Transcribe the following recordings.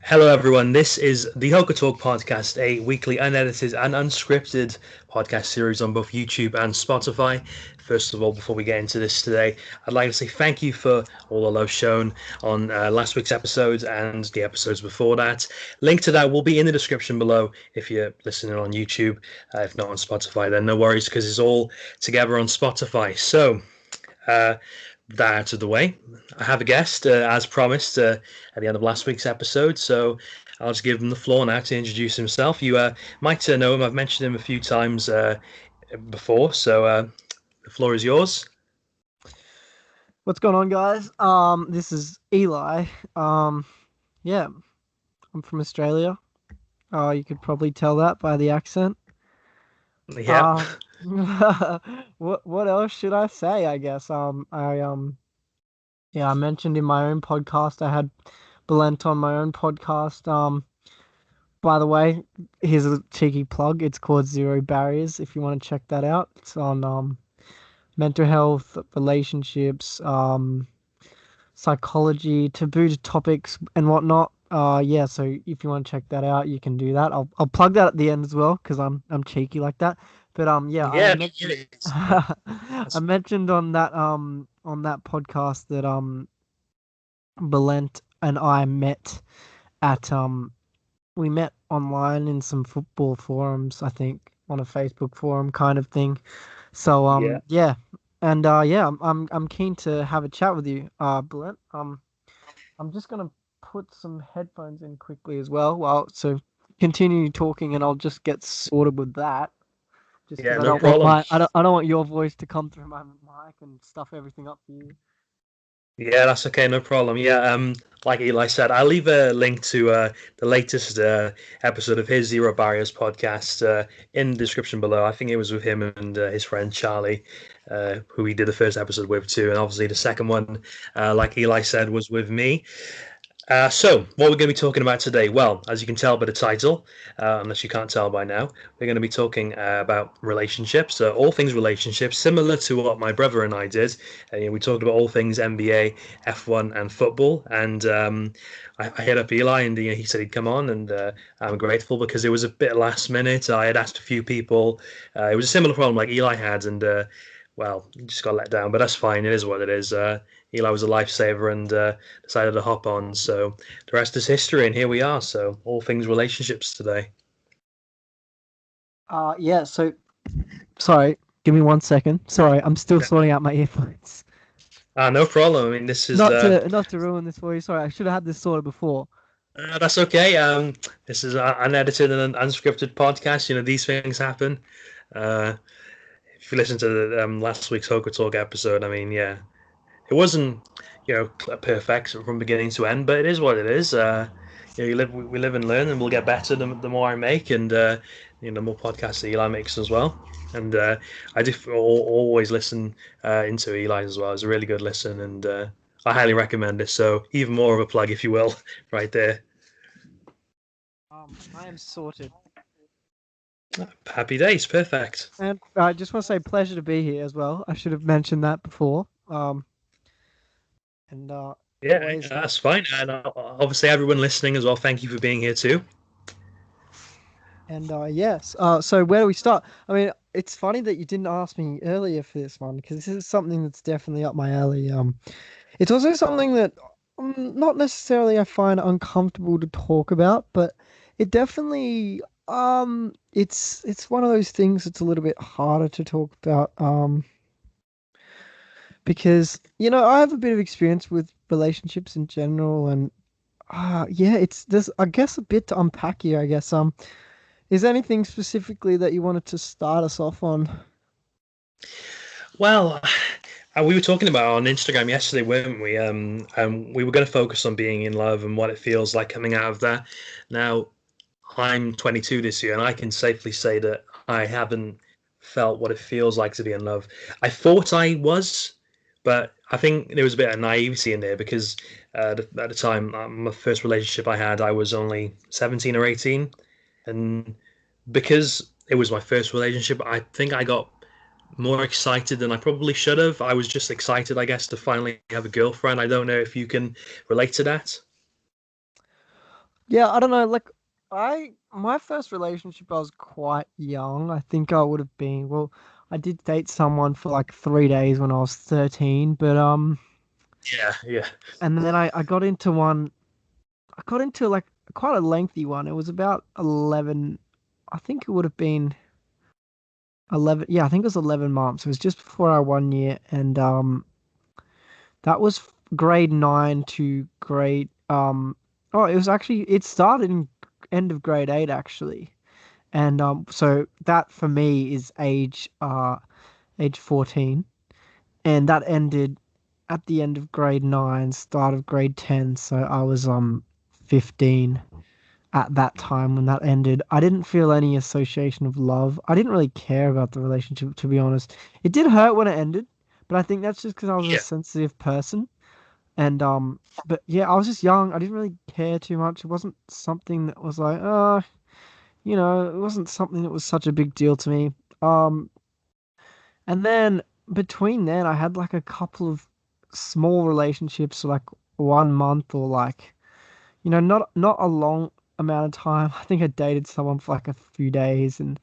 Hello, everyone. This is the Hoca Talk podcast, a weekly unedited and unscripted podcast series on both YouTube and Spotify. First of all, before we get into this today, I'd like to say thank you for all the love shown on last week's episodes and the episodes before that. Link to that will be in the description below if you're listening on YouTube. If not on Spotify, then no worries, because it's all together on Spotify. So, that out of the way, I have a guest, as promised, at the end of last week's episode, so I'll just give him the floor now to introduce himself. You might know him. I've mentioned him a few times before, so the floor is yours. What's going on, guys? This is Eli. Yeah, I'm from Australia. You could probably tell that by the accent. Yeah. What else should I say? I guess I mentioned in my own podcast. I had Belent on my own podcast. By the way, here's a cheeky plug. It's called Zero Barriers. If you want to check that out, it's on mental health, relationships, psychology, taboo topics, and whatnot. Yeah. So if you want to check that out, you can do that. I'll plug that at the end as well because I'm cheeky like that. But yeah. I mentioned on that podcast that Belent and I met at we met online in some football forums, I think, on a Facebook forum kind of thing. So yeah. And yeah, I'm keen to have a chat with you, Belent. I'm just gonna put some headphones in quickly as well. So continue talking, and I'll just get sorted with that. Just Yeah, I no don't problem. want I don't want your voice to come through my mic and stuff everything up for you. Yeah, that's okay, no problem. Yeah, like Eli said, I'll leave a link to the latest episode of his Zero Barriers podcast in the description below. I think it was with him and his friend Charlie, who he did the first episode with too, and obviously the second one, like Eli said, was with me. So, what we're going to be talking about today? Well, as you can tell by the title, unless you can't tell by now, we're going to be talking about relationships, all things relationships, similar to what my brother and I did. We talked about all things NBA, F1, and football. And I hit up Eli, and he said he'd come on, and I'm grateful because it was a bit last minute. I had asked a few people. It was a similar problem like Eli had, and well, just got let down, but that's fine. It is what it is. Eli was a lifesaver and decided to hop on. So the rest is history, and here we are. So all things relationships today. Yeah. So, sorry. Give me 1 second. Sorry, I'm still sorting out my earphones. No problem. I mean, this is not to ruin this for you. Sorry, I should have had this sorted before. That's okay. This is an unedited and unscripted podcast. These things happen. If you listen to the last week's Hoca Talk episode, I mean, yeah. It wasn't, perfect from beginning to end, but it is what it is. We live and learn, and we'll get better the more I make, and the more podcasts that Eli makes as well. And I do always listen into Eli as well. It's a really good listen, and I highly recommend it. So even more of a plug, if you will, right there. I am sorted. Happy days, perfect. And I just want to say, pleasure to be here as well. I should have mentioned that before. Yeah, that's fine. And obviously, everyone listening as well, thank you for being here too. And yes, so where do we start? I mean, it's funny that you didn't ask me earlier for this one because this is something that's definitely up my alley. It's also something that not necessarily I find uncomfortable to talk about, but it definitely it's one of those things that's a little bit harder to talk about. Because I have a bit of experience with relationships in general, and yeah, there's I guess a bit to unpack here. I guess is there anything specifically that you wanted to start us off on? Well, we were talking about on Instagram yesterday, weren't we? We were going to focus on being in love and what it feels like coming out of that. Now, I'm 22 this year, and I can safely say that I haven't felt what it feels like to be in love. I thought I was. But I think there was a bit of naivety in there because at the time, my first relationship I had, I was only 17 or 18. And because it was my first relationship. I think I got more excited than I probably should have. I was just excited, I guess, to finally have a girlfriend. I don't know if you can relate to that. Yeah, I don't know. Like, my first relationship, I was quite young. I think I would have been, well, I did date someone for like 3 days when I was 13, but Yeah, yeah, and then I got into one. I got into like quite a lengthy one. It was about 11. I think it would have been 11. Yeah, I think it was 11 months. It was just before our 1 year, and that was grade 9 to grade oh, it was actually it started in end of grade 8 actually. And so that for me is age 14, and that ended at the end of grade 9, start of grade 10. So I was 15 at that time when that ended. I didn't feel any association of love. I didn't really care about the relationship, to be honest. It did hurt when it ended, but I think that's just because I was a yeah, sensitive person. And but yeah, I was just young. I didn't really care too much. It wasn't something that was like, it wasn't something that was such a big deal to me. Um, and then between then, I had like a couple of small relationships, like 1 month or like, not a long amount of time. I think I dated someone for like a few days and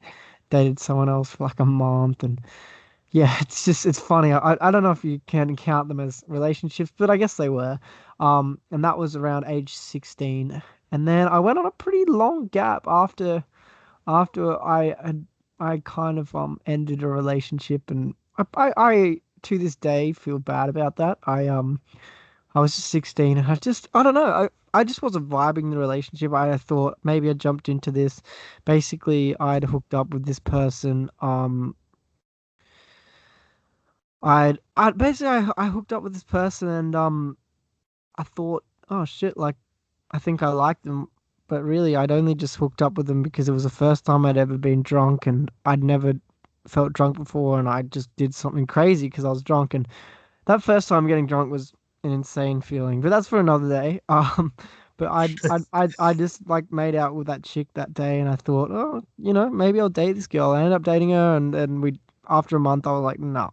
dated someone else for like a month. And yeah, it's funny. I don't know if you can count them as relationships, but I guess they were. And that was around age 16. And then I went on a pretty long gap after I kind of ended a relationship, and I to this day feel bad about that. I was just 16, and I don't know, I just wasn't vibing the relationship. I thought maybe I jumped into this. Basically, I'd hooked up with this person. I basically I hooked up with this person, and I thought, oh shit, like I think I liked them, but really I'd only just hooked up with them because it was the first time I'd ever been drunk, and I'd never felt drunk before, and I just did something crazy because I was drunk. And that first time getting drunk was an insane feeling, but that's for another day. But I just like made out with that chick that day, and I thought, oh, maybe I'll date this girl. I ended up dating her, and then after a month, I was like, no,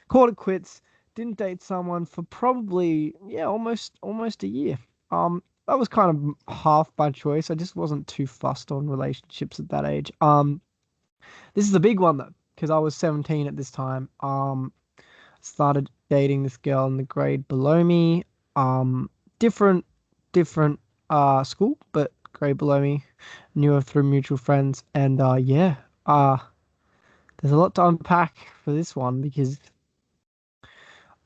called it quits. Didn't date someone for probably, yeah, almost a year. That was kind of half by choice. I just wasn't too fussed on relationships at that age. This is the big one though, because I was 17 at this time. Started dating this girl in the grade below me. Um, different, different school, but grade below me. Knew her through mutual friends, and yeah, uh, there's a lot to unpack for this one because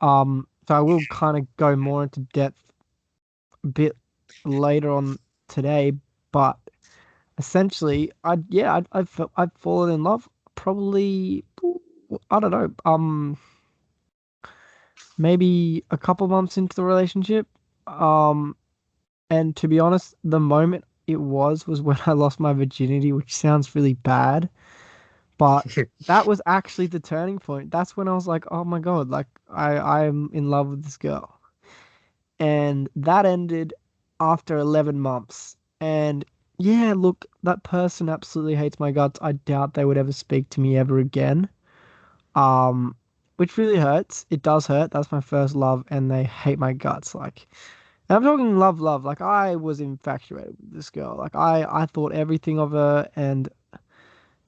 so I will kind of go more into depth a bit later on today, but essentially, I've fallen in love probably, I don't know, maybe a couple months into the relationship. Um, and to be honest, the moment it was when I lost my virginity, which sounds really bad, but that was actually the turning point. That's when I was like, oh my God, like I'm in love with this girl. And that ended after 11 months. And yeah, look, that person absolutely hates my guts. I doubt they would ever speak to me ever again. Um, which really hurts. It does hurt. That's my first love, and they hate my guts. Like, and I'm talking love, love. Like, I was infatuated with this girl. Like, I thought everything of her, and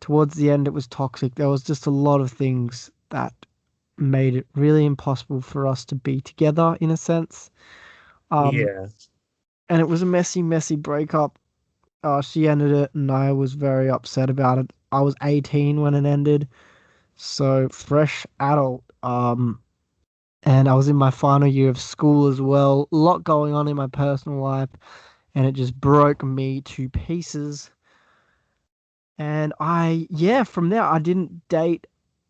towards the end, it was toxic. There was just a lot of things that made it really impossible for us to be together in a sense. Um, yeah. and it was a messy, messy breakup. She ended it, and I was very upset about it. I was 18 when it ended, so fresh adult. And I was in my final year of school as well. A lot going on in my personal life, and it just broke me to pieces. And yeah, from there, I didn't date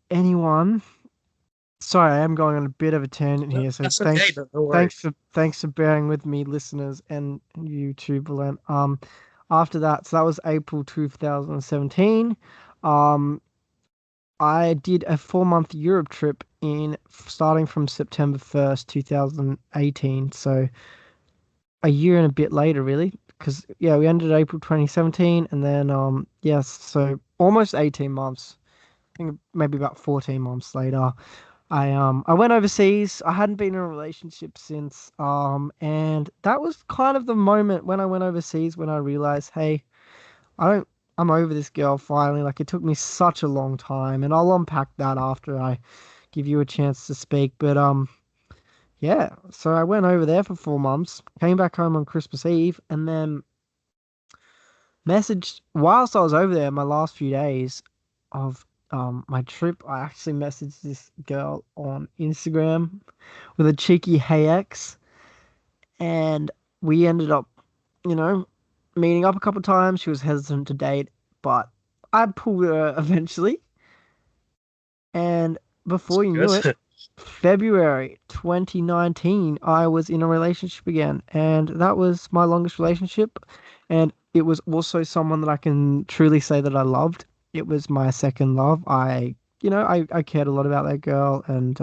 anyone. Sorry, I am going on a bit of a tangent here, so That's okay. Don't worry. thanks for bearing with me, listeners, and you too, Belen. After that, so that was April 2017. Um, I did a 4 month Europe trip in starting from September 1st, 2018. So a year and a bit later, really, because yeah, we ended April 2017, and then yes, so almost 18 months. I think maybe about 14 months later. I went overseas. I hadn't been in a relationship since. And that was kind of the moment when I went overseas when I realized, hey, I don't I'm over this girl finally. Like it took me such a long time, and I'll unpack that after I give you a chance to speak. But yeah, so I went over there for 4 months, came back home on Christmas Eve, and then messaged whilst I was over there, my last few days of my trip, I actually messaged this girl on Instagram with a cheeky hey X, and we ended up, you know, meeting up a couple times. She was hesitant to date, but I pulled her eventually, and It's before you knew good. it, February 2019, I was in a relationship again, and that was my longest relationship. And it was also someone that I can truly say that I loved. It was my second love. I cared a lot about that girl, and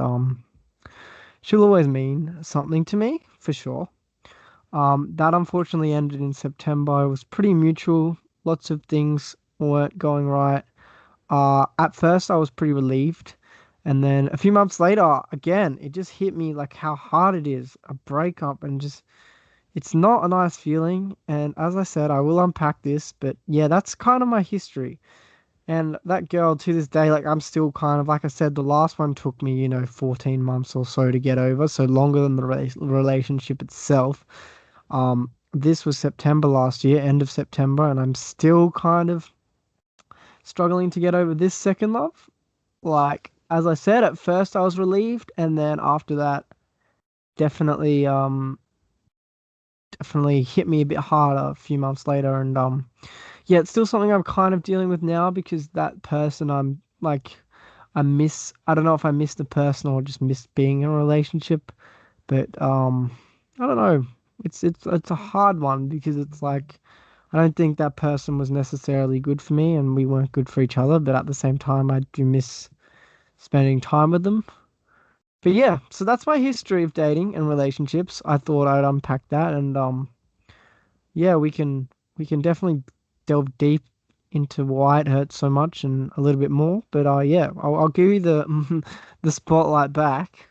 she'll always mean something to me for sure. That unfortunately ended in September. It was pretty mutual. Lots of things weren't going right. At first, I was pretty relieved. And then a few months later, again, it just hit me like how hard it is a breakup and just it's not a nice feeling. And as I said, I will unpack this, but yeah, that's kind of my history. And that girl to this day, like I'm still kind of like I said, the last one took me, 14 months or so to get over, so longer than the relationship itself. This was September last year, end of September, and I'm still kind of struggling to get over this second love. Like, as I said, at first I was relieved, and then after that, definitely, definitely hit me a bit harder a few months later. And yeah, it's still something I'm kind of dealing with now because that person I'm like, I miss. I don't know if I miss the person or just miss being in a relationship, but I don't know. It's a hard one because it's like I don't think that person was necessarily good for me, and we weren't good for each other. But at the same time, I do miss spending time with them. But yeah, so that's my history of dating and relationships. I thought I'd unpack that, and yeah, we can definitely delve deep into why it hurts so much and a little bit more. But yeah, I'll give you the the spotlight back.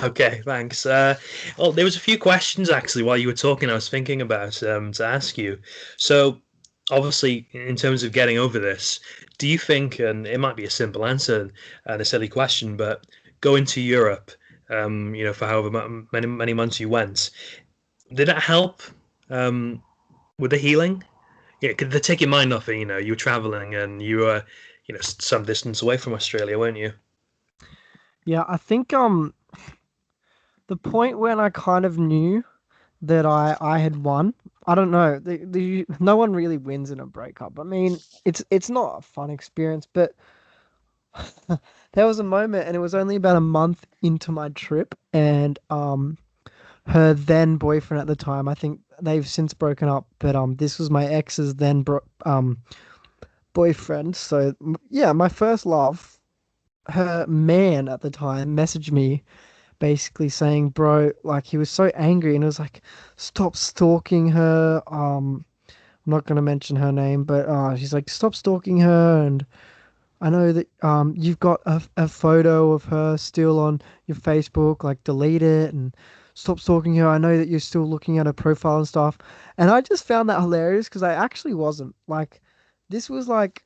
Okay, thanks. Well, there was a few questions actually while you were talking. I was thinking about to ask you. So, obviously, in terms of getting over this, do you think, and it might be a simple answer and a silly question, but going to Europe, for however many months you went, did it help um, with the healing? Yeah, could they take your mind off it? You were traveling and you were, some distance away from Australia, weren't you? Yeah, I think the point when I kind of knew that I had won. I don't know. No one really wins in a breakup. I mean, it's not a fun experience, but there was a moment, and it was only about a month into my trip, and her then boyfriend at the time. I think they've since broken up, but this was my ex's then boyfriend. So yeah, my first love. Her man at the time messaged me basically saying, bro, like he was so angry and it was like, stop stalking her. I'm not gonna mention her name, but she's like, stop stalking her, and I know that you've got a photo of her still on your Facebook, like delete it and stop stalking her. I know that you're still looking at her profile and stuff. And I just found that hilarious because I actually wasn't. Like this was like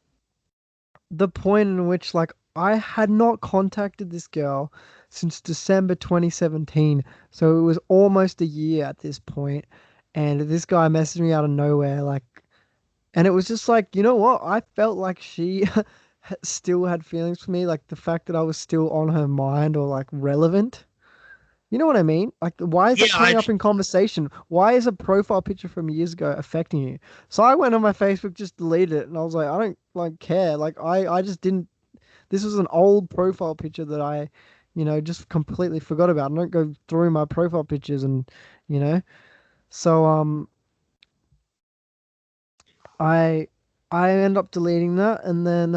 the point in which like I had not contacted this girl since December 2017. So it was almost a year at this point. And this guy messaged me out of nowhere, like, and it was just like, you know what? I felt like she still had feelings for me, like the fact that I was still on her mind or like relevant. You know what I mean? Like, why is Yeah, that coming up in conversation? Why is a profile picture from years ago affecting you? So I went on my Facebook, just deleted it, and I was like, I don't like care. Like, I just didn't. This was an old profile picture that I, just completely forgot about. I don't go through my profile pictures and, you know. So I I end up deleting that, and then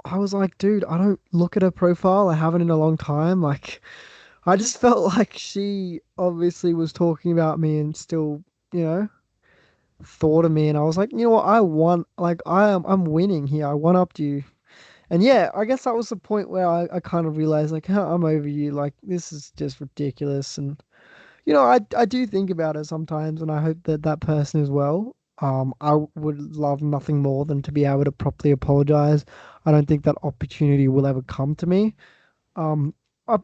I was like, dude, I don't look at her profile. I haven't in a long time. Like, I just felt like she obviously was talking about me and still, you know, thought of me, and I was like, you know what, I won. Like I'm winning here. I one upped you. And yeah, I guess that was the point where I kind of realized like, huh, I'm over you. Like this is just ridiculous. And I do think about it sometimes, and I hope that that person as well. I would love nothing more than to be able to properly apologize. I don't think that opportunity will ever come to me. Um,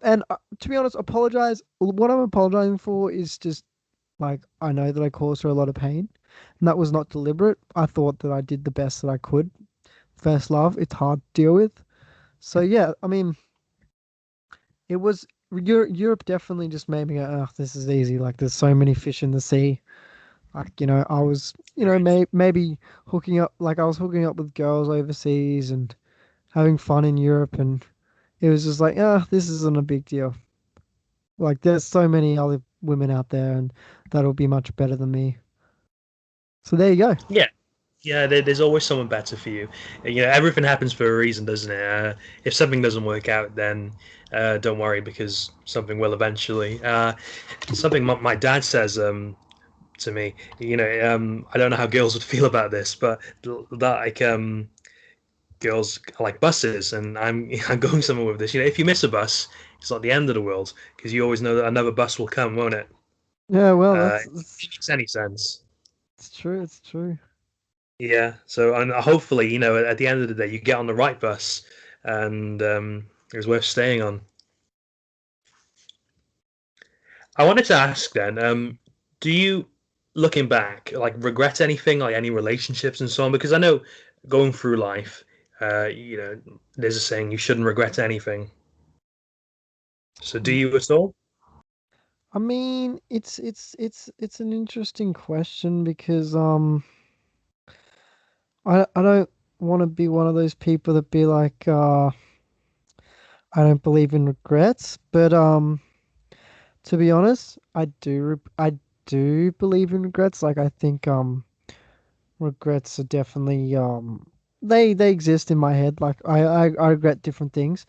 and to be honest, apologize. What I'm apologizing for is just like I know that I caused her a lot of pain, and that was not deliberate. I thought that I did the best that I could. First love, it's hard to deal with. So yeah, I mean, it was Europe definitely just made me go, oh, this is easy. Like there's so many fish in the sea. Like, I was, maybe hooking up, like I was hooking up with girls overseas and having fun in Europe, and it was just like, ah, this isn't a big deal. Like there's so many other women out there, and that'll be much better than me. So there you go. Yeah, yeah. There's always someone better for you. Everything happens for a reason, doesn't it? If something doesn't work out, then don't worry because something will eventually. Something my dad says to me. I don't know how girls would feel about this, but that like girls are like buses, and I'm going somewhere with this. If you miss a bus, it's not the end of the world because you always know that another bus will come, won't it? Yeah, well, If it makes any sense. it's true. It's true. Yeah. So, and hopefully, at the end of the day, you get on the right bus, and it was worth staying on. I wanted to ask then, do you, looking back, like regret anything, like any relationships and so on? Because I know going through life, there's a saying you shouldn't regret anything. So, do you at all? I mean, it's an interesting question because I don't want to be one of those people that be like I don't believe in regrets, but to be honest, I do believe in regrets. Like I think regrets are definitely they exist in my head. Like I regret different things.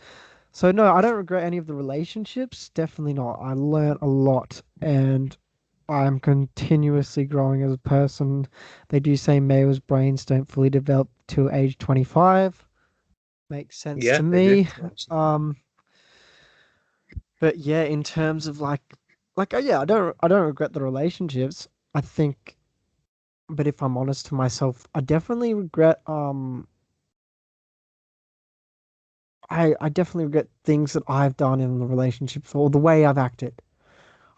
So no, I don't regret any of the relationships. Definitely not. I learned a lot and I'm continuously growing as a person. They do say males' brains don't fully develop till age 25. Makes sense Yeah, to they do. me. Um, but yeah, in terms of yeah, I don't regret the relationships. I think, but if I'm honest to myself, I definitely regret I definitely regret things that I've done in the relationships or the way I've acted.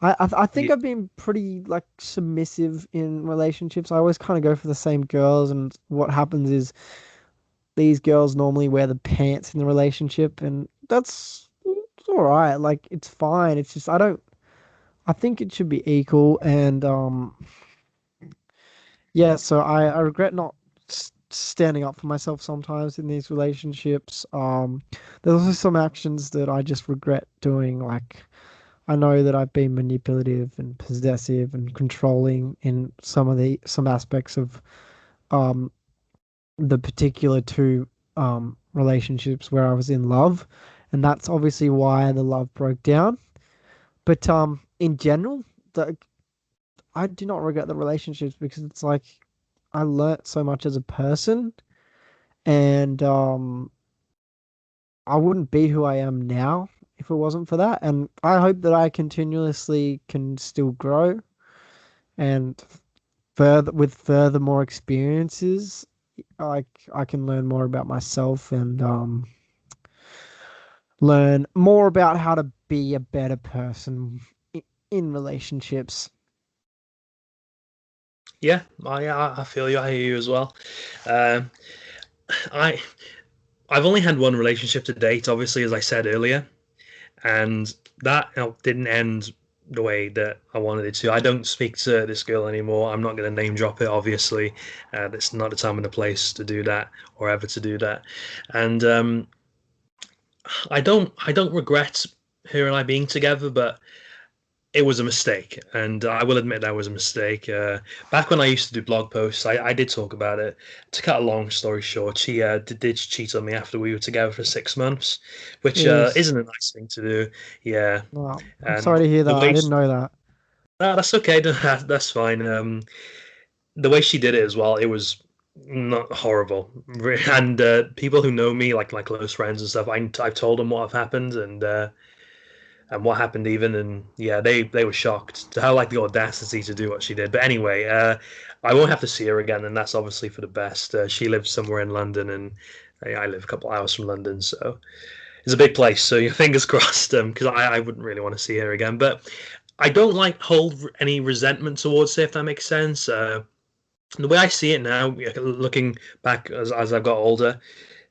I think Yeah, I've been pretty like submissive in relationships. I always kind of go for the same girls, and what happens is these girls normally wear the pants in the relationship, and that's it's all right. Like it's fine. It's just I don't. I think it should be equal, and yeah. So I regret not standing up for myself sometimes in these relationships. There's also some actions that I just regret doing, like. I know that I've been manipulative and possessive and controlling in some aspects of um the particular two relationships where I was in love, and that's obviously why the love broke down. But in general, the I do not regret the relationships because it's like I learnt so much as a person, and I wouldn't be who I am now if it wasn't for that. And I hope that I continuously can still grow and further more experiences, I can learn more about myself and learn more about how to be a better person in relationships. yeah, I feel you. I hear you as well. Um, I I've only had one relationship to date, obviously, as I said earlier, and that didn't end the way that I wanted it to. I don't speak to this girl anymore. I'm not going to name drop it, obviously. That's not the time and the place to do that, or ever to do that. And I don't regret her and I being together, but it was a mistake, and I will admit that was a mistake. Back when I used to do blog posts, I did talk about it. To cut a long story short, she did cheat on me after we were together for 6 months, which Yes. isn't a nice thing to do. Yeah, Well, I'm sorry and to hear that. the I way didn't know that. that's okay. That's fine. the way she did it as well, it was not horrible. And people who know me, like my close friends and stuff, I've told them what have happened and what happened even, and yeah, they were shocked to how like the audacity to do what she did. But anyway, I won't have to see her again, and that's obviously for the best. She lives somewhere in London, and I live a couple hours from London, so it's a big place. So your fingers crossed, because I wouldn't really want to see her again. But I don't like hold any resentment towards her, if that makes sense. The way I see it now, looking back as I've got older,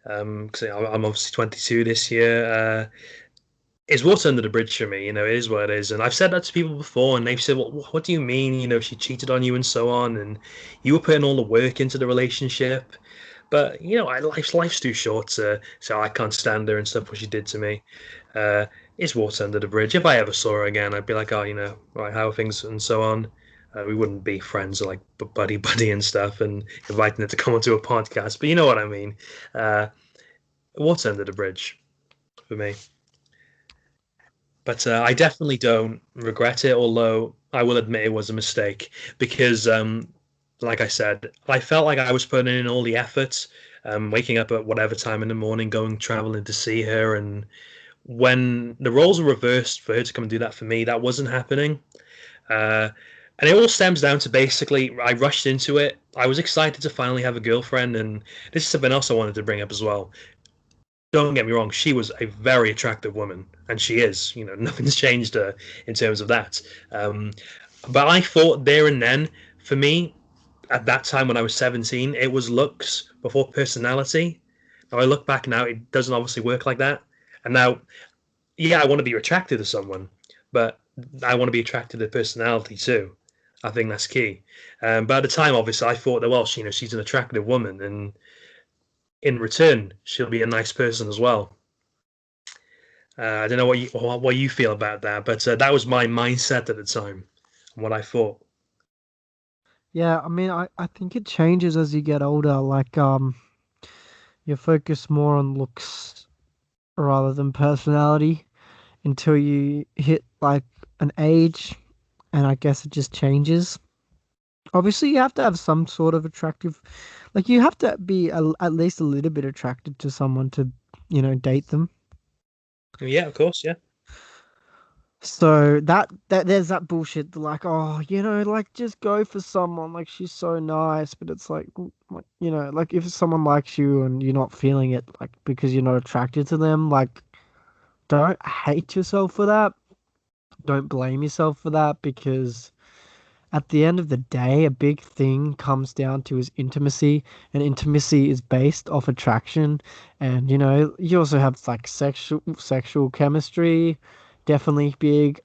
because I'm obviously 22 this year, it's water under the bridge for me. It is what it is. And I've said that to people before, and they've said, "Well, what do you mean? She cheated on you and so on, and you were putting all the work into the relationship." But life's too short to so I can't stand her and stuff what she did to me. Uh, it's water under the bridge. If I ever saw her again, I'd be like, "Oh, right, how are things and so on." We wouldn't be friends or like buddy and stuff, and inviting her to come onto a podcast. But you know what I mean. Uh, water under the bridge for me. But I definitely don't regret it, although I will admit it was a mistake because, like I said, I felt like I was putting in all the effort, waking up at whatever time in the morning, going traveling to see her. And when the roles were reversed for her to come and do that for me, that wasn't happening. Uh, and it all stems down to basically, I rushed into it. I was excited to finally have a girlfriend. And this is something else I wanted to bring up as well. Don't get me wrong, she was a very attractive woman, and she is. Nothing's changed in terms of that. Um, but I thought there and then, for me, at that time when I was 17, it was looks before personality. Now I look back now, it doesn't obviously work like that. And now, yeah, I want to be attracted to someone, but I want to be attracted to personality too. I think that's key. But at the time, obviously, I thought that well, she's an attractive woman, and in return, she'll be a nice person as well. I don't know what you feel about that, but that was my mindset at the time, and what I thought. Yeah, I mean, I think it changes as you get older. Like, you focus more on looks rather than personality until you hit like an age, and I guess it just changes. Obviously, you have to have some sort of attractive, like you have to be at least a little bit attracted to someone to, date them. Yeah, of course, yeah, So that there's that bullshit like, oh, like just go for someone like she's so nice, but it's like, like, like if someone likes you and you're not feeling it like because you're not attracted to them, like don't hate yourself for that. Don't blame yourself for that because at the end of the day, a big thing comes down to is intimacy, and intimacy is based off attraction. And you also have like sexual chemistry, definitely big.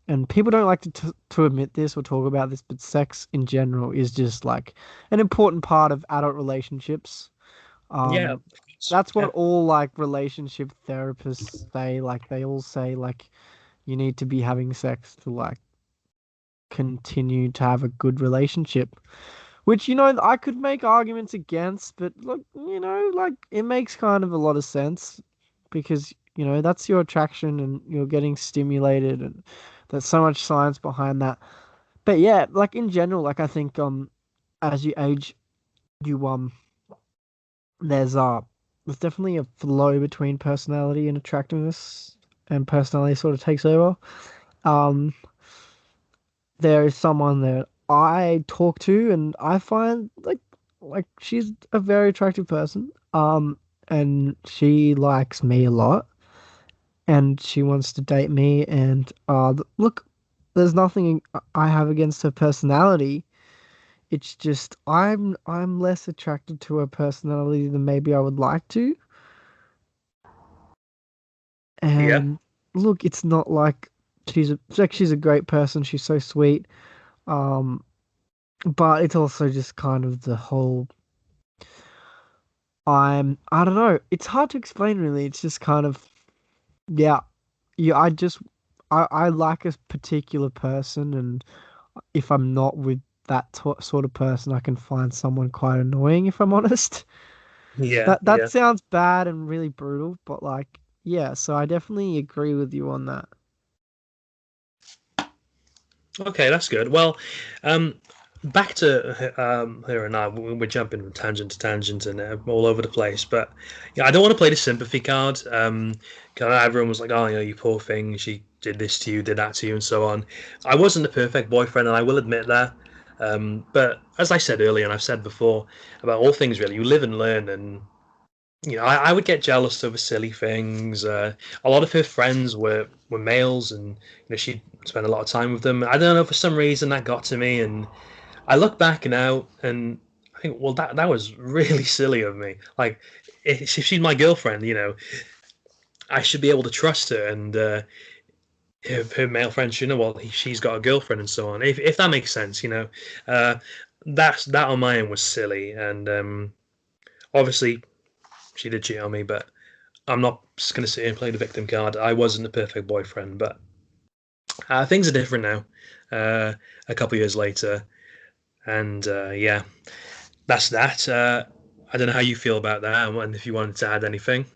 And people don't like to admit this or talk about this, but sex in general is just like an important part of adult relationships. yeah, Um, of course. that's what Yeah, all like relationship therapists say. Like they all say like you need to be having sex to like continue to have a good relationship. Which, I could make arguments against, but look, like it makes kind of a lot of sense because, that's your attraction and you're getting stimulated and there's so much science behind that. But yeah, like in general, like I think as you age, you there's there's definitely a flow between personality and attractiveness and personality sort of takes over. Um there is someone that I talk to and I find like she's a very attractive person. And she likes me a lot and she wants to date me and look, there's nothing I have against her personality. It's just I'm less attracted to her personality than maybe I would like to. yeah, And look, it's not like she's a great person. She's so sweet. Um but it's also just kind of the whole I don't know. It's hard to explain really. It's just kind of yeah, yeah, I like a particular person and if I'm not with that sort of person, I can find someone quite annoying if I'm honest. yeah, That yeah. sounds bad and really brutal, but like yeah, so I definitely agree with you on that. Okay, that's good. Well, um, back to her and I. We're jumping from tangent to tangent and all over the place. But yeah, I don't want to play the sympathy card. 'Cause everyone was like, "Oh, you poor thing. She did this to you, did that to you, and so on." I wasn't the perfect boyfriend, and I will admit that. But as I said earlier, and I've said before about all things, really, you live and learn. And I would get jealous over silly things. A lot of her friends were males, and she'd spend a lot of time with them. I don't know, for some reason that got to me, and I look back now and I think, well, that was really silly of me. Like, if she's my girlfriend, I should be able to trust her, and her male friends should know, well, she's got a girlfriend and so on. If that makes sense, uh, that on my end was silly, and obviously she did cheat on me, but I'm not just going to sit here and play the victim card. I wasn't the perfect boyfriend, but things are different now. A couple of years later, and yeah, that's that. I don't know how you feel about that, and if you wanted to add anything.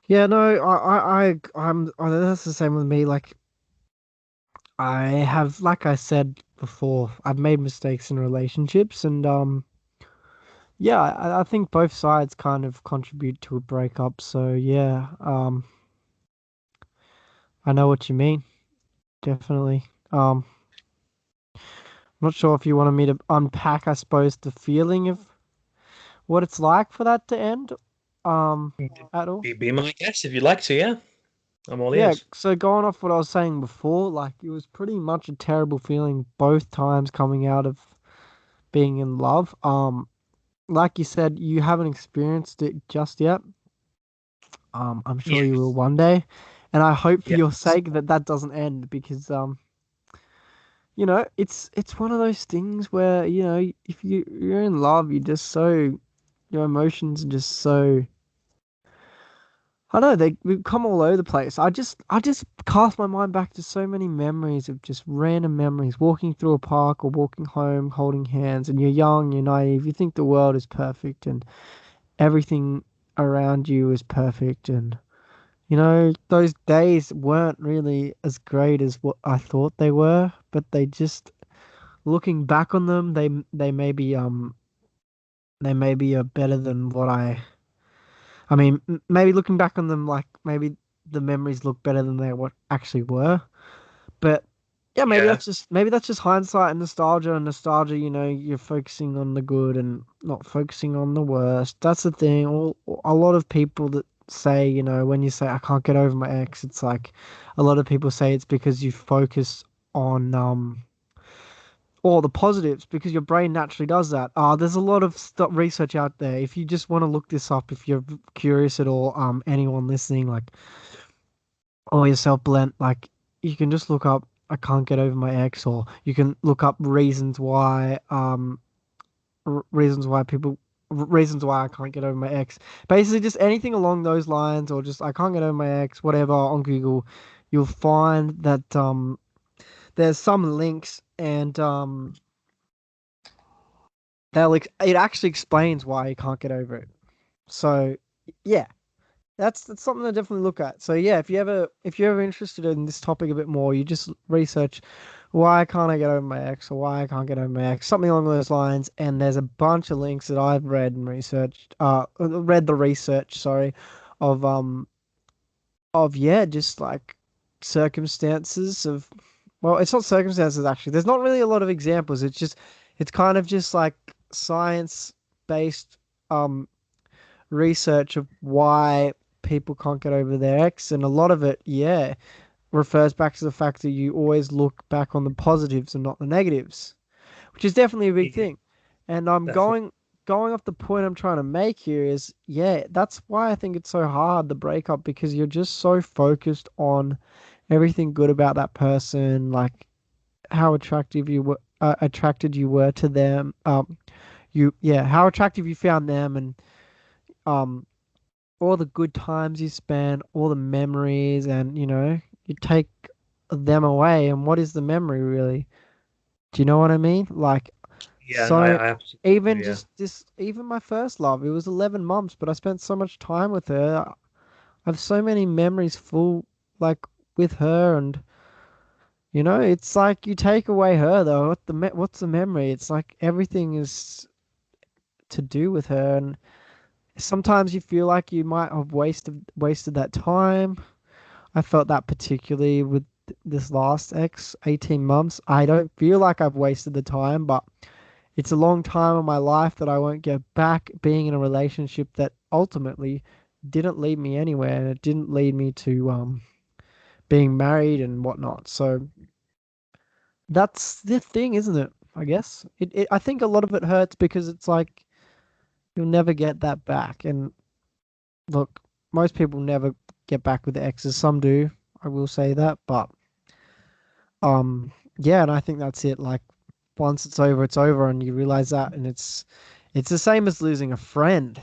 Yeah, no, that's the same with me. Like, I have, like I said before, I've made mistakes in relationships, and yeah, I think both sides kind of contribute to a breakup. So yeah, I know what you mean, definitely. I'm not sure if you wanted me to unpack, I suppose, the feeling of what it's like for that to end, um, at all. Be my guest if you'd like to. Yeah, I'm all Yeah, ears. so going off what I was saying before, like it was pretty much a terrible feeling both times coming out of being in love. Like you said, you haven't experienced it just yet. I'm Yeah, sure you will one day, and I hope for yeah, your sake that that doesn't end because it's one of those things where if you're in love, your emotions are just so. I know we come all over the place. I just cast my mind back to so many memories of just random memories, walking through a park or walking home, holding hands, and you're young, you're naive, you think the world is perfect and everything around you is perfect, and those days weren't really as great as what I thought they were, but they just looking back on them, they maybe are better than what I mean, maybe looking back on them, like maybe the memories look better than they what actually were. But yeah, yeah, maybe that's just hindsight and nostalgia. And nostalgia, you're focusing on the good and not focusing on the worst. That's the thing. A lot of people that say, when you say I can't get over my ex, it's like a lot of people say it's because you focus on all the positives because your brain naturally does that. There's a lot of research out there. If you just want to look this up, if you're curious at all, anyone listening, like, or yourself, Blent, like, you can just look up "I can't get over my ex," or you can look up reasons why I can't get over my ex. Basically, just anything along those lines, or just I can't get over my ex, whatever on Google, you'll find that there's some links and it actually explains why you can't get over it. So yeah, that's something to definitely look at. So yeah, if you're ever interested in this topic a bit more, you just research why can't I get over my ex or why I can't get over my ex, something along those lines. And there's a bunch of links that I've read and researched, read the research, sorry, of yeah, just like circumstances of, well, it's not circumstances actually. There's not really a lot of examples. It's kind of just like science based um research of why people can't get over their ex, and a lot of it, yeah, refers back to the fact that you always look back on the positives and not the negatives, which is definitely a big yeah, thing. And I'm definitely. going off the point I'm trying to make here is, yeah, that's why I think it's so hard the breakup because you're just so focused on everything good about that person, like how attracted you were to them, how attractive you found them, and um all the good times you spent, all the memories, and you take them away, and what is the memory really? Do you know what I mean? Like, Yeah, so I absolutely even do. Yeah, just this, even my first love, it was 11 months, but I spent so much time with her. I have so many memories full, like with her, and It's like you take away her though. What's the memory? It's like everything is to do with her, and sometimes you feel like you might have wasted that time. I felt that particularly with this last ex, 18 months. I don't feel like I've wasted the time, but it's a long time of my life that I won't get back being in a relationship that ultimately didn't lead me anywhere, and it didn't lead me to being married and whatnot. So that's the thing, isn't it? I guess I think a lot of it hurts because it's like you'll never get that back. And look, most people never get back with their exes. Some do, I will say that, but yeah, and I think that's it. Like once it's over, and you realize that, and it's the same as losing a friend.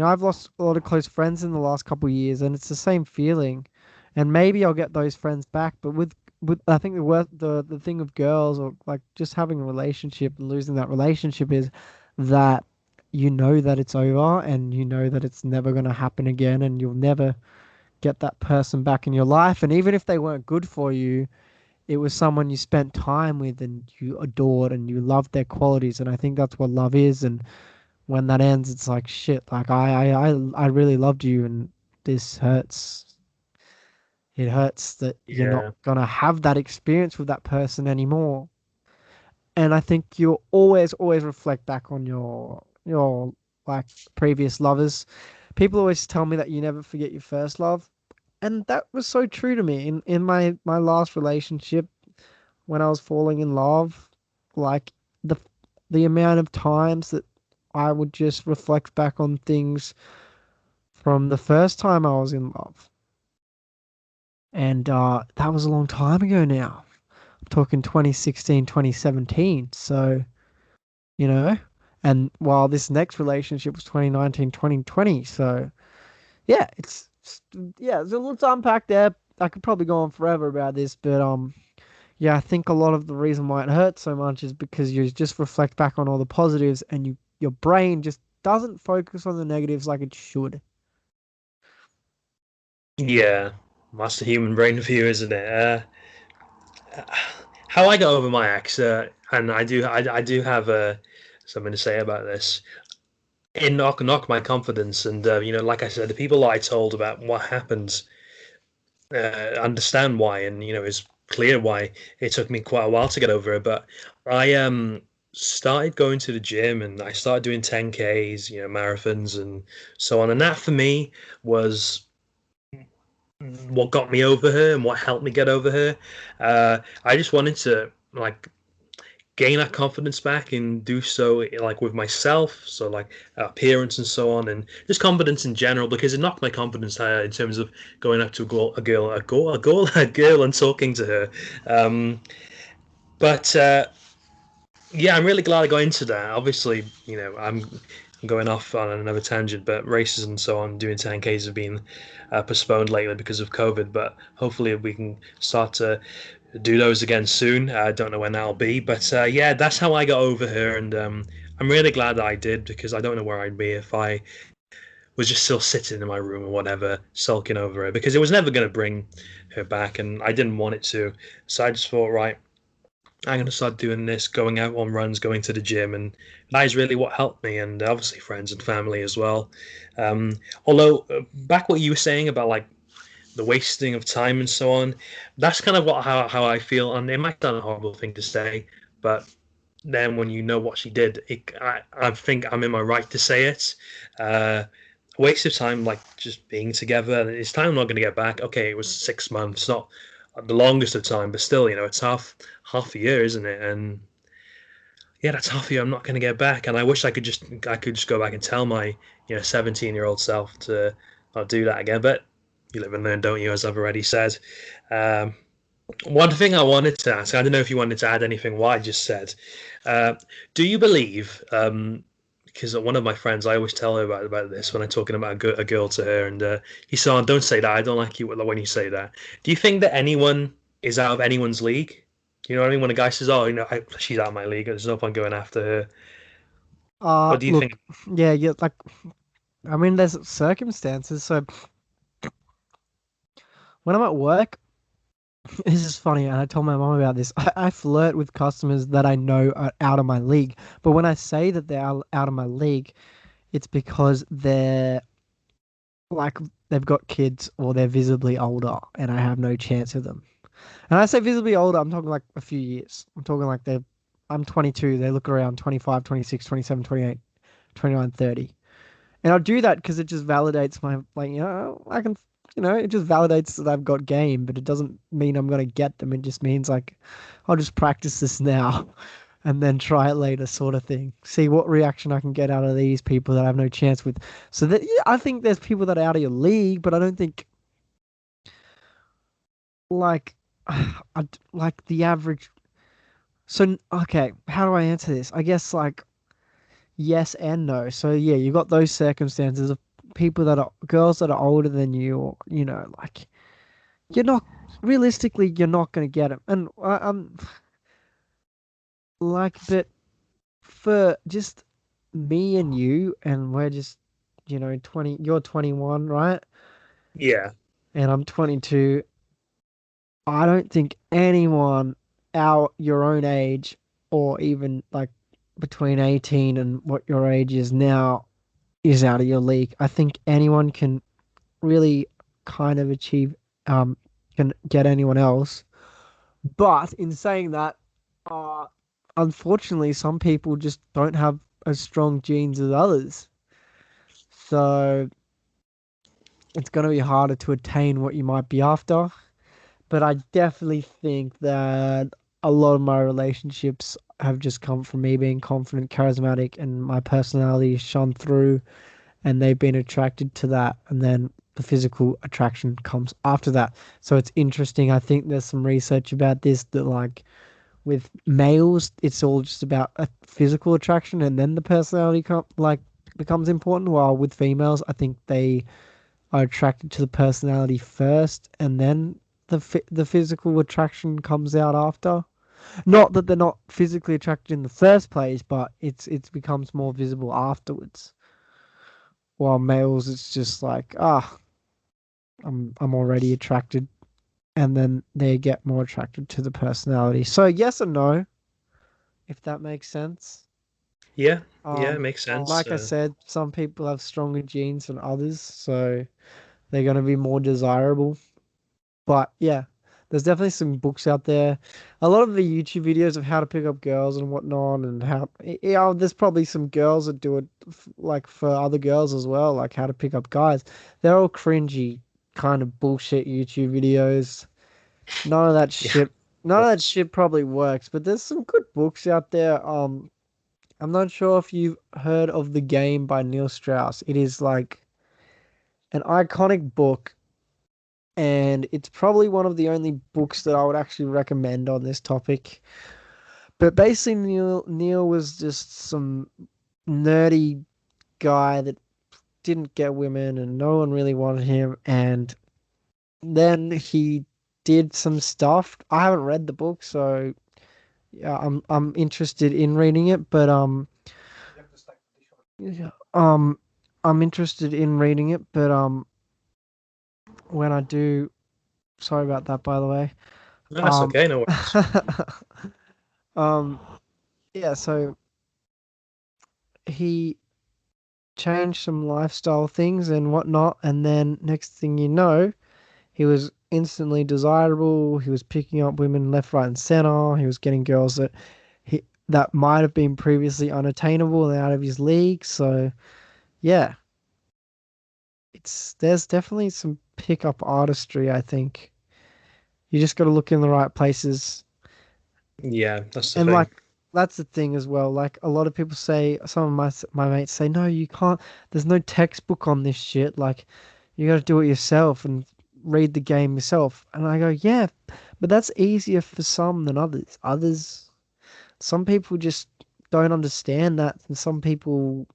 I've lost a lot of close friends in the last couple of years, and it's the same feeling. And maybe I'll get those friends back, but with I think the thing of girls, or like just having a relationship and losing that relationship, is that you know that it's over, and you know that it's never going to happen again, and you'll never get that person back in your life. And even if they weren't good for you, it was someone you spent time with and you adored and you loved their qualities. And I think that's what love is. And when that ends, it's like shit. Like I really loved you, and this hurts. It hurts that you're not Yeah, gonna have that experience with that person anymore. And I think you'll always reflect back on your like previous lovers. People always tell me that you never forget your first love, and that was so true to me in my last relationship when I was falling in love. Like the the amount of times that I would just reflect back on things from the first time I was in love. And that was a long time ago now. I'm talking 2016, 2017. So, you know, and while this next relationship was 2019, 2020. So, yeah, yeah, there's a lot to unpack there. I could probably go on forever about this, but yeah, I think a lot of the reason why it hurts so much is because you just reflect back on all the positives, and your brain just doesn't focus on the negatives like it should. yeah, that's the human brain for you, isn't it? How I got over my ex, and I do have something to say about this. It knocked my confidence, and like I said, the people I told about what happened understand why, and it's clear why it took me quite a while to get over it. But I started going to the gym, and I started doing 10Ks, marathons and so on, and that for me was what got me over her and what helped me get over her. I just wanted to like gain that confidence back and do so like with myself, so like appearance and so on, and just confidence in general, because it knocked my confidence higher in terms of going up to a girl and talking to her. But yeah, I'm really glad I got into that. Obviously, I'm going off on another tangent, but races and so on, doing 10Ks have been postponed lately because of COVID. But hopefully, we can start to do those again soon. I don't know when that'll be, but yeah, that's how I got over her, and I'm really glad that I did, because I don't know where I'd be if I was just still sitting in my room or whatever, sulking over her, because it was never going to bring her back, and I didn't want it to. So I just thought, right, I'm going to start doing this, going out on runs, going to the gym, and that is really what helped me, and obviously friends and family as well. Although, back what you were saying about like the wasting of time and so on, that's kind of how I feel, and it might sound a horrible thing to say, but then when you know what she did, I think I'm in my right to say it. Uh, Waste of time, like just being together. It's time I'm not going to get back. Okay, it was 6 months, not the longest of time, but still, it's half a year, isn't it? And yeah, that's half a year I'm not going to get back. And I wish I could just go back and tell my 17-year-old self to not do that again. But you live and learn, don't you? As I've already said. Um, One thing I wanted to ask, I don't know if you wanted to add anything what I just said. Uh, do you believe? Because one of my friends, I always tell her about this when I'm talking about a girl to her, and he said, "Don't say that. I don't like you when you say that." Do you think that anyone is out of anyone's league? You know what I mean? When a guy says, "Oh, she's out of my league. There's no point going after her." What do you Look, think? yeah, like I mean, there's circumstances. So when I'm at work, This is funny, and I told my mom about this. I flirt with customers that I know are out of my league, but when I say that they're out of my league, it's because they're like they've got kids or they're visibly older, and I have no chance of them. And I say visibly older, I'm talking like a few years. I'm talking like I'm 22, they look around 25, 26, 27, 28, 29, 30. And I'll do that because it just validates my, like, I can, it just validates that I've got game, but it doesn't mean I'm going to get them. It just means like, I'll just practice this now and then try it later, sort of thing. See what reaction I can get out of these people that I have no chance with. So that, yeah, I think there's people that are out of your league, but I don't think like, like the average. So, okay, how do I answer this? I guess like yes and no. So yeah, you got those circumstances of people that are girls that are older than you, or like you're not realistically you're not gonna get them. And like, but for just me and you, and we're just 20. You're 21, right? Yeah, And I'm 22. I don't think anyone your own age, or even like between 18 and what your age is now, is out of your league. I think anyone can really kind of achieve can get anyone else. But in saying that, uh unfortunately some people just don't have as strong genes as others. So it's gonna be harder to attain what you might be after. But I definitely think that a lot of my relationships have just come from me being confident, charismatic, and my personality shone through, and they've been attracted to that, and then the physical attraction comes after that. So it's interesting. I think there's some research about this that like with males it's all just about a physical attraction, and then the personality becomes important, while with females I think they are attracted to the personality first, and then the physical attraction comes out after. Not that they're not physically attracted in the first place, but it becomes more visible afterwards. While males, it's just like, I'm already attracted, and then they get more attracted to the personality. So yes and no, if that makes sense. yeah, yeah. It Um, makes sense. like I said, some people have stronger genes than others, so they're gonna be more desirable. But yeah, there's definitely some books out there. A lot of the YouTube videos of how to pick up girls and whatnot, and how there's probably some girls that do it like for other girls as well, like how to pick up guys. They're all cringy kind of bullshit YouTube videos. None of that Yeah, shit. None of that shit probably works, but there's some good books out there. I'm not sure if you've heard of The Game by Neil Strauss. It is like an iconic book, and it's probably one of the only books that I would actually recommend on this topic. But basically, Neil was just some nerdy guy that didn't get women, and no one really wanted him. And then he did some stuff. I haven't read the book, so yeah, I'm interested in reading it. But yeah, I'm interested in reading it. But when I do, sorry about that, by the way. no, that's Um, okay. No worries. um, yeah. So he changed some lifestyle things and whatnot, and then next thing you know, he was instantly desirable. He was picking up women left, right, and center. He was getting girls he that might have been previously unattainable and out of his league. So yeah, it's there's definitely some pickup artistry. I think you just got to look in the right places. Yeah, that's the And thing. like that's the thing as well. Like a lot of people say, some of my mates say, no, you can't. There's no textbook on this shit. Like you got to do it yourself and read the game yourself. And I go, yeah, but that's easier for some than others. Some people just don't understand that, and some people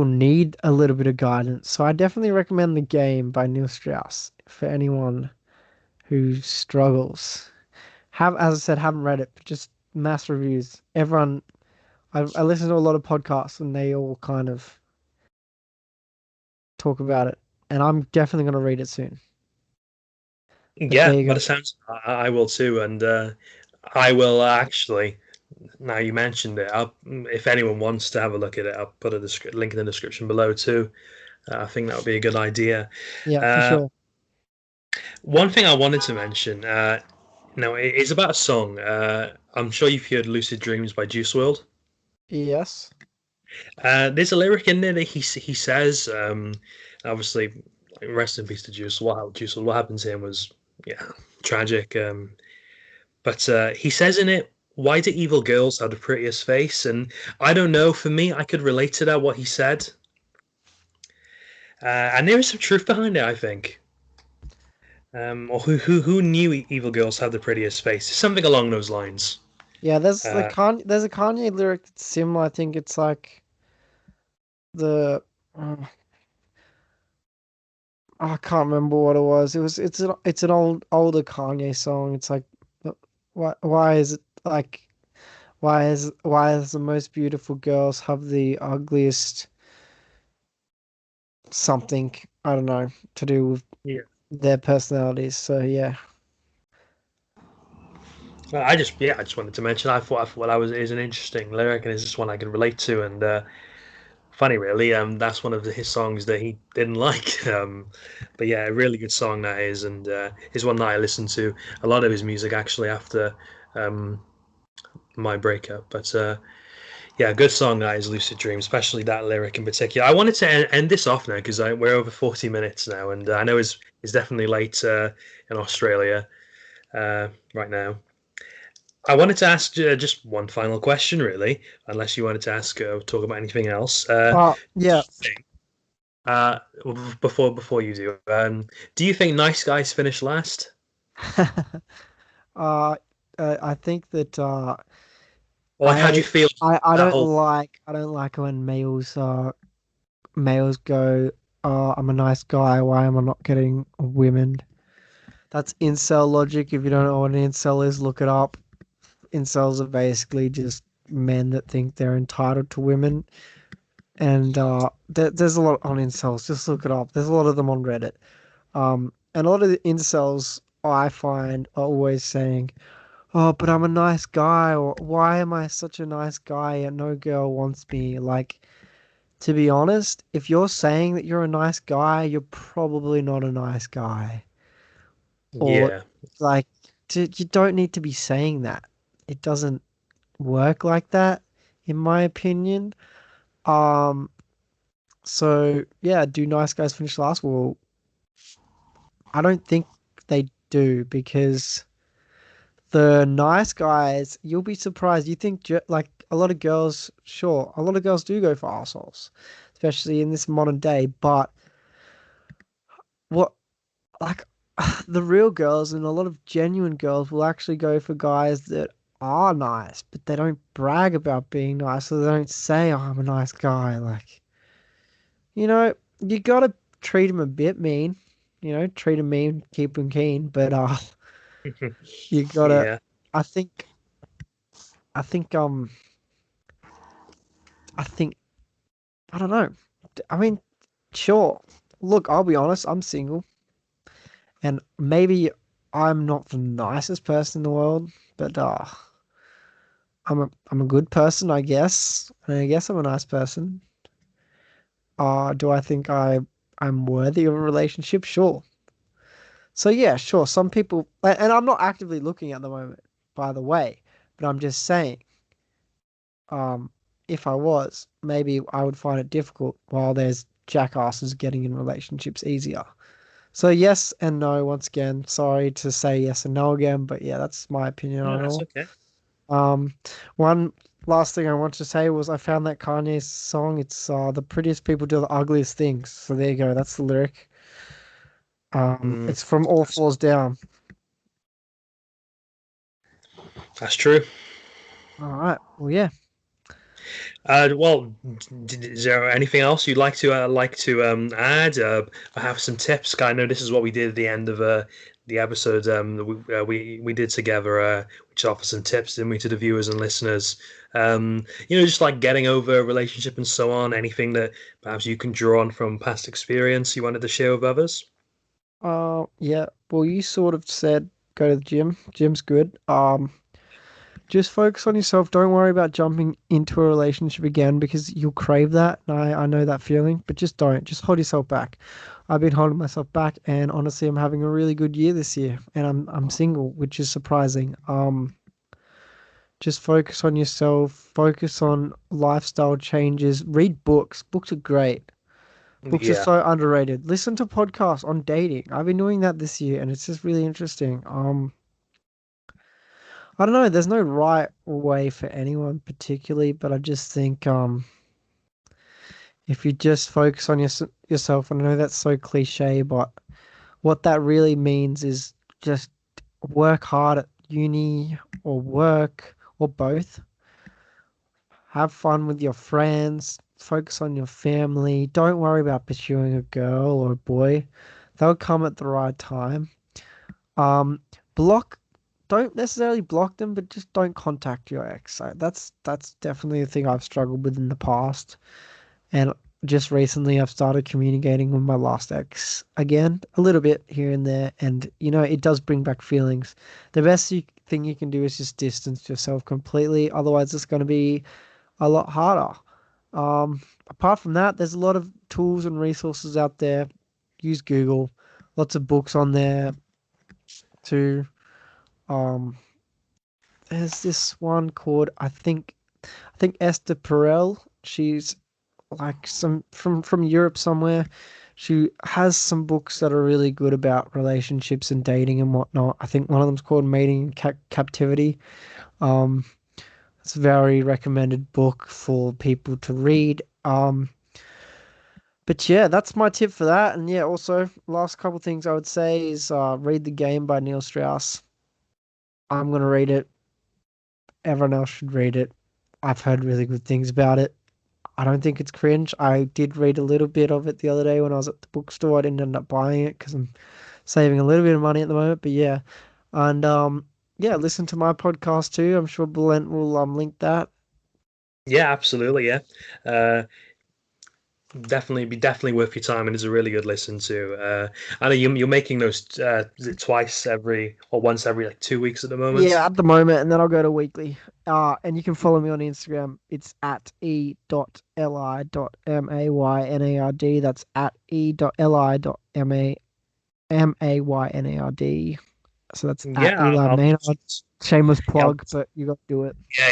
need a little bit of guidance. So I definitely recommend The Game by Neil Strauss for anyone who struggles. Have, as I said, haven't read it, but just mass reviews. I listen to a lot of podcasts, and they all kind of talk about it. And I'm definitely going to read it soon. But Yeah, there you but go. it sounds I will too, and I will actually. Now you mentioned it. If anyone wants to have a look at it, I'll put a link in the description below too. I think that would be a good idea. Yeah, for Uh, sure. One thing I wanted to mention, no, it is about a song. I'm sure you've heard "Lucid Dreams" by Juice WRLD. Yes. There's a lyric in there that he says, obviously, rest in peace to Juice. What happened to him was, yeah, tragic. But he says in it, "Why do evil girls have the prettiest face?" And I don't know. For me, I could relate to that what he said, and there is some truth behind it. I think. Or who knew evil girls have the prettiest face? Something along those lines. Yeah, Uh, There's a Kanye lyric that's similar. I think it's like the uh, I can't remember what it was. It's an older Kanye song. It's like why is it like why is the most beautiful girls have the ugliest something, I don't know, to do with yeah. their personalities. So yeah. I just wanted to mention. I thought that was is an interesting lyric, and it's just one I can relate to. And funny, really, that's one of his songs that he didn't like. But yeah, a really good song that is, and is one that I listened to a lot of his music actually after um, my breakup. But yeah, good song that is "Lucid Dream," especially that lyric in particular. I wanted to end this off now because we're over 40 minutes now, and I know it's definitely late in Australia right now. I wanted to ask just one final question, really, unless you wanted to ask talk about anything else. Do Yeah. you think before you do you think nice guys finish last? uh, I think that Or like, how do you feel that whole? I don't like when males go, oh, I'm a nice guy, why am I not getting women? That's incel logic. If you don't know what an incel is, look it up. Incels are basically just men that think they're entitled to women. And there's a lot on incels. Just look it up. There's a lot of them on Reddit. And a lot of the incels I find are always saying, "Oh, but I'm a nice guy," or "Why am I such a nice guy and no girl wants me?" Like, to be honest, if you're saying that you're a nice guy, you're probably not a nice guy. Or Yeah, like, you don't need to be saying that. It doesn't work like that, in my opinion. Um, so yeah, do nice guys finish last? Well, I don't think they do because the nice guys, you'll be surprised. You think like a lot of girls, sure, a lot of girls do go for assholes, especially in this modern day. But what, like, the real girls and a lot of genuine girls will actually go for guys that are nice, but they don't brag about being nice, so they don't say, "Oh, I'm a nice guy." Like, you gotta treat them a bit mean. Treat them mean, keep them keen. But you gotta. yeah, I think. I think. I think. I don't know. I mean, sure. Look, I'll be honest. I'm single, and maybe I'm not the nicest person in the world, but I'm a good person, I guess. And I guess I'm a nice person. Do I think I'm worthy of a relationship? Sure. So yeah, sure. Some people, and I'm not actively looking at the moment, by the way, but I'm just saying, um, if I was, maybe I would find it difficult while there's jackasses getting in relationships easier. So yes and no, once again. Sorry to say yes and no again, but yeah, that's my opinion no, on it that's all. okay. Um, one last thing I want to say was I found that Kanye song. It's the prettiest people do the ugliest things. So there you go. That's the lyric. Mm, It's from All that's, Falls Down. that's true. All right. Well, yeah. Well, is there anything else you'd like to add? I have some tips. I know this is what we did at the end of the episode that we did together, which offer some tips, didn't we, to the viewers and listeners? Just like getting over a relationship and so on. Anything that perhaps you can draw on from past experience you wanted to share with others? Yeah. Well, you sort of said go to the gym. Gym's good. Just focus on yourself. Don't worry about jumping into a relationship again because you'll crave that. And I know that feeling, but just don't. Just hold yourself back. I've been holding myself back, and honestly, I'm having a really good year this year, and I'm single, which is surprising. Just focus on yourself. Focus on lifestyle changes. Read books. Books are great. Books are Yeah, so underrated. Listen to podcasts on dating. I've been doing that this year, and it's just really interesting. I don't know. There's no right way for anyone particularly, but I just think if you just focus on yourself, and I know that's so cliche, but what that really means is just work hard at uni or work or both. Have fun with your friends. Focus on your family. Don't worry about pursuing a girl or a boy. They'll come at the right time. Um, block. Don't necessarily block them, but just don't contact your ex. That's definitely a thing I've struggled with in the past. And just recently, I've started communicating with my last ex again, a little bit here and there. And, it does bring back feelings. The best thing you can do is just distance yourself completely. Otherwise, it's going to be a lot harder. Apart from that, there's a lot of tools and resources out there. Use Google. Lots of books on there too. Um, there's this one called I think Esther Perel. She's like some from Europe somewhere. She has some books that are really good about relationships and dating and whatnot. I think one of them's called Mating in Captivity. Um, it's a very recommended book for people to read. But yeah, that's my tip for that. And yeah, also last couple things I would say is read The Game by Neil Strauss. I'm gonna read it. Everyone else should read it. I've heard really good things about it. I don't think it's cringe. I did read a little bit of it the other day when I was at the bookstore. I didn't end up buying it because I'm saving a little bit of money at the moment. But yeah, and yeah, listen to my podcast too. I'm sure Brent will link that. yeah, absolutely, yeah. Uh, definitely worth your time, and it's a really good listen to. I know you're making those. Is it twice every or once every like 2 weeks at the moment? Yeah, at the moment, and then I'll go to weekly. And you can follow me on Instagram. It's at e.li.maynard. That's at e.li.maynard. So that's at Yeah, Eli I'll Maynard. Shameless yeah, plug, but you got to do it. yeah,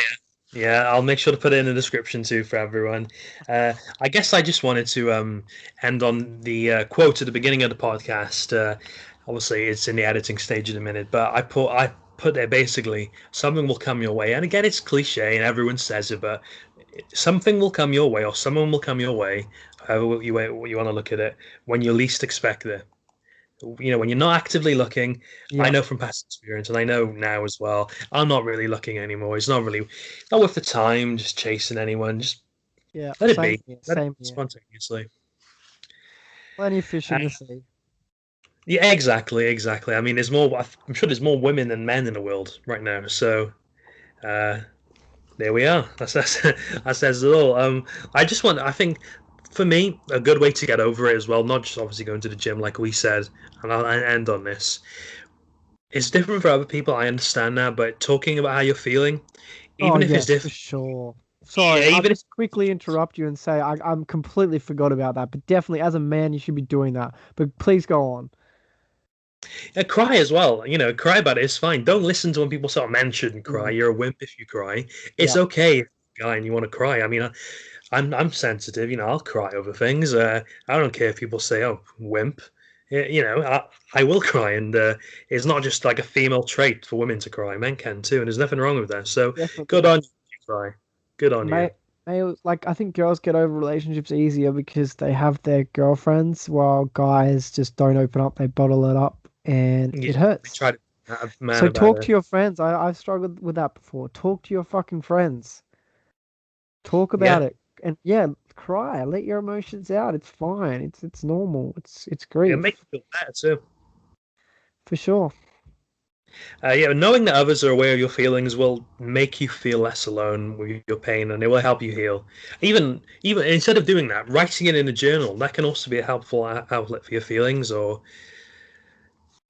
yeah. I'll make sure to put it in the description too for everyone. I guess I just wanted to end on the quote at the beginning of the podcast. Obviously, it's in the editing stage in a minute, but I put there basically something will come your way, and again, it's cliche and everyone says it, but something will come your way, or someone will come your way, however you want to look at it, when you least expect it. When you're not actively looking. I Yeah, know from past experience, and I know now as well, I'm not really looking anymore. It's not worth the time just chasing anyone. Just yeah. let it Same be. here. Let it Same be here. spontaneously. Plenty of fish uh, in the sea. yeah, exactly. I mean, I'm sure there's more women than men in the world right now, so uh there we are. That says it all. I think for me, a good way to get over it as well, not just obviously going to the gym like we said, and I'll end on this. It's different for other people. I understand that, but talking about how you're feeling, Oh even if it's yes, for different, sure. Sorry, yeah, I'll even if just quickly interrupt you and say I'm completely forgot about that. But definitely, as a man, you should be doing that. But please go on. cry as well. Cry about it. It's fine. Don't listen to when people say, "Oh, men shouldn't cry." Mm, You're a wimp if you cry. It's yeah, okay, if you're a guy, and you want to cry. I mean, I'm sensitive. I'll cry over things. I don't care if people say, "Oh, wimp." I will cry, and it's not just like a female trait for women to cry. Men can too, and there's nothing wrong with that. So good definitely. on you if you cry. Good on you. May like I think girls get over relationships easier because they have their girlfriends, while guys just don't open up. They bottle it up, and Yeah, it they hurts. try to be a man So about talk it. to your friends. I've struggled with that before. Talk to your fucking friends. Talk Yeah, about it, and yeah, cry. Let your emotions out. It's fine. It's normal. It's it makes grief you feel better too. for sure. Yeah, knowing that others are aware of your feelings will make you feel less alone with your pain, and it will help you heal. Even instead of doing that, writing it in a journal that can also be a helpful outlet for your feelings. Or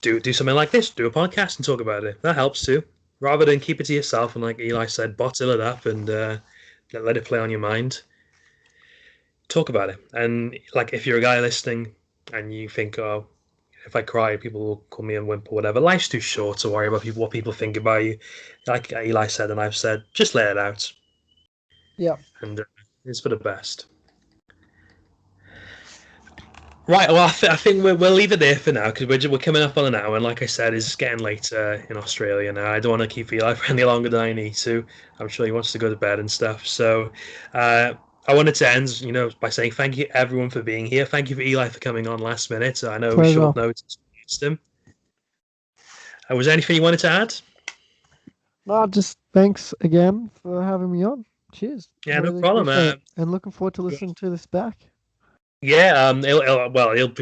do something like this, do a podcast and talk about it. That helps too. Rather than keep it to yourself and, like Eli said, bottle it up and let it play on your mind. Talk about it. And like, if you're a guy listening and you think, oh, if I cry, people will call me a wimp or whatever. Life's too short to worry about what people think about you. Like Eli said, and I've said, just let it out. Yeah. And it's for the best. Right, well, I think we'll leave it there for now because we're coming up on an hour, and like I said, it's getting late in Australia now. I don't want to keep Eli for any longer than I need to. I'm sure he wants to go to bed and stuff. So I wanted to end, by saying thank you everyone for being here. Thank you for Eli for coming on last minute. I know it was Pleasure. short notice. Was there anything you wanted to add? No, just thanks again for having me on. Cheers. Yeah, no Really problem. appreciate it. And looking forward to listening to this back. Yeah, it'll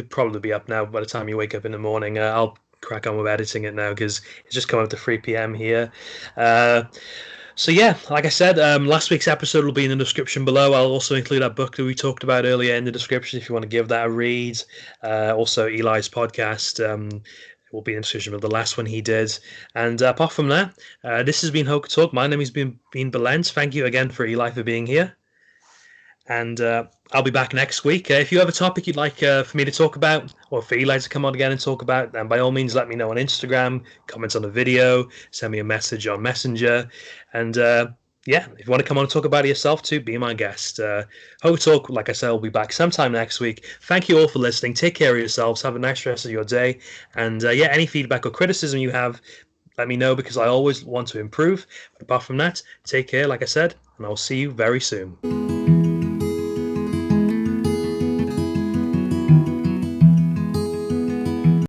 probably be up now by the time you wake up in the morning. I'll crack on with editing it now because it's just come up to 3 p.m. here. So yeah, like I said, last week's episode will be in the description below. I'll also include that book that we talked about earlier in the description if you want to give that a read. Also, Eli's podcast will be in the description of the last one he did. And apart from that, this has been Hoca Talk. My name has been Belent. Thank you again for Eli for being here. And I'll be back next week. If you have a topic you'd like for me to talk about, or for Eli to come on again and talk about, then by all means let me know on Instagram, comment on the video, send me a message on Messenger. And yeah, if you want to come on and talk about it yourself too, be my guest. Hoca Talk, like I said, will be back sometime next week. Thank you all for listening. Take care of yourselves. Have a nice rest of your day. And yeah, any feedback or criticism you have, let me know because I always want to improve. But apart from that, take care, like I said, and I'll see you very soon.